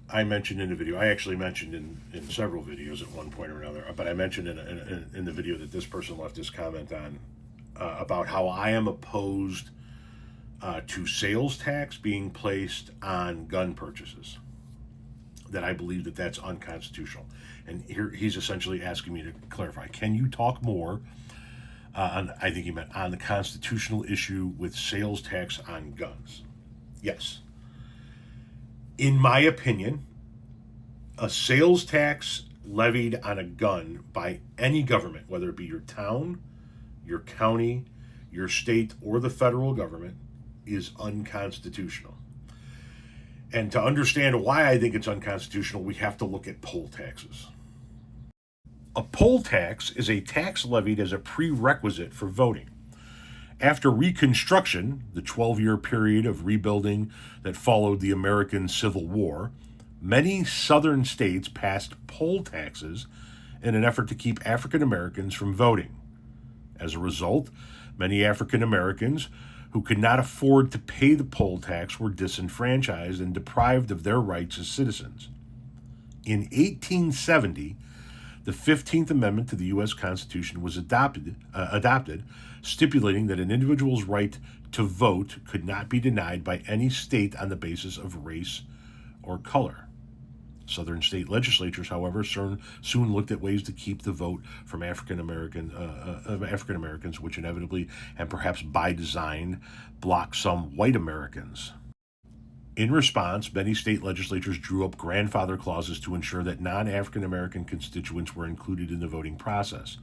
I mentioned in the video, I actually mentioned in several videos at one point or another, but I mentioned in the video that this person left this comment on about how I am opposed to sales tax being placed on gun purchases. That I believe that that's unconstitutional. And here he's essentially asking me to clarify. Can you talk more on, I think he meant, on the constitutional issue with sales tax on guns? Yes. In my opinion, a sales tax levied on a gun by any government, whether it be your town, your county, your state, or the federal government, is unconstitutional. And to understand why I think it's unconstitutional, we have to look at poll taxes. A poll tax is a tax levied as a prerequisite for voting. After Reconstruction, the 12-year period of rebuilding that followed the American Civil War, many southern states passed poll taxes in an effort to keep African Americans from voting. As a result, many African Americans who could not afford to pay the poll tax were disenfranchised and deprived of their rights as citizens. In 1870, the 15th Amendment to the U.S. Constitution was adopted, stipulating that an individual's right to vote could not be denied by any state on the basis of race or color. Southern state legislatures, however, soon looked at ways to keep the vote from African Americans, which inevitably and perhaps by design blocked some white Americans. In response, many state legislatures drew up grandfather clauses to ensure that non-African American constituents were included in the voting process.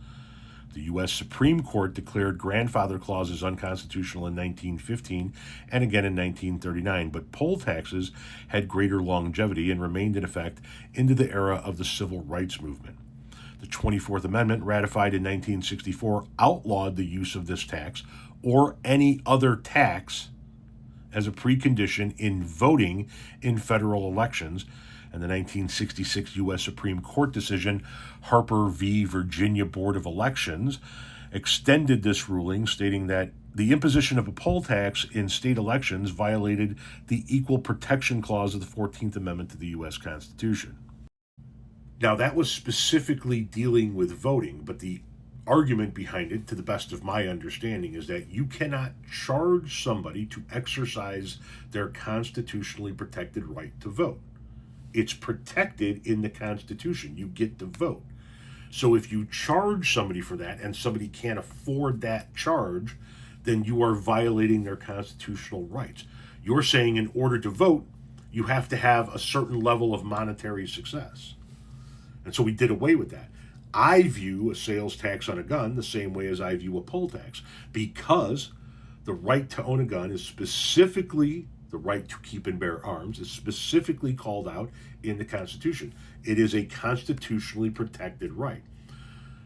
The U.S. Supreme Court declared grandfather clauses unconstitutional in 1915 and again in 1939, but poll taxes had greater longevity and remained in effect into the era of the Civil Rights Movement. The 24th Amendment, ratified in 1964, outlawed the use of this tax or any other tax as a precondition in voting in federal elections, and the 1966 U.S. Supreme Court decision, Harper v. Virginia Board of Elections, extended this ruling, stating that the imposition of a poll tax in state elections violated the Equal Protection Clause of the 14th Amendment to the U.S. Constitution. Now, that was specifically dealing with voting, but the argument behind it, to the best of my understanding, is that you cannot charge somebody to exercise their constitutionally protected right to vote. It's protected in the Constitution. You get to vote. So if you charge somebody for that and somebody can't afford that charge, then you are violating their constitutional rights. You're saying in order to vote, you have to have a certain level of monetary success. And so we did away with that. I view a sales tax on a gun the same way as I view a poll tax, because the right to own a gun is specifically, the right to keep and bear arms is specifically called out in the Constitution. It is a constitutionally protected right.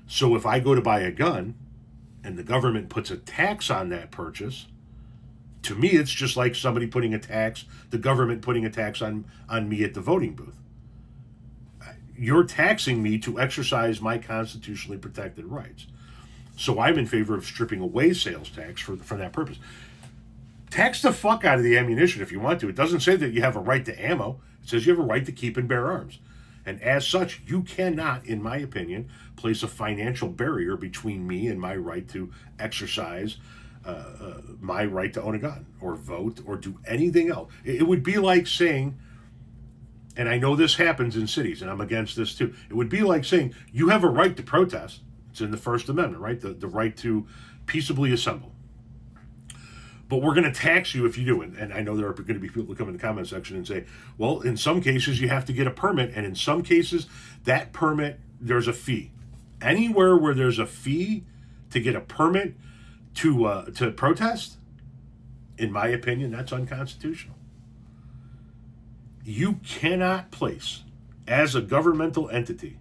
So if I go to buy a gun and the government puts a tax on that purchase, to me it's just like somebody putting a tax, the government putting a tax on me at the voting booth. You're taxing me to exercise my constitutionally protected rights. So I'm in favor of stripping away sales tax for that purpose. Tax the fuck out of the ammunition if you want to. It doesn't say that you have a right to ammo. It says you have a right to keep and bear arms. And as such, you cannot, in my opinion, place a financial barrier between me and my right to exercise my right to own a gun or vote or do anything else. It would be like saying, and I know this happens in cities, and I'm against this too, it would be like saying you have a right to protest. It's in the First Amendment, right? The right to peaceably assemble. But we're going to tax you if you do. And I know there are going to be people who come in the comment section and say, well, in some cases you have to get a permit, and in some cases that permit, there's a fee. Anywhere where there's a fee to get a permit to protest, in my opinion, that's unconstitutional. You cannot place, as a governmental entity,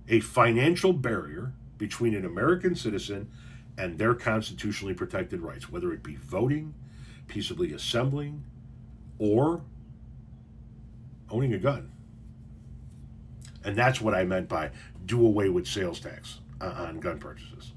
a financial barrier between an American citizen and their constitutionally protected rights, whether it be voting, peaceably assembling, or owning a gun. And that's what I meant by do away with sales tax on gun purchases.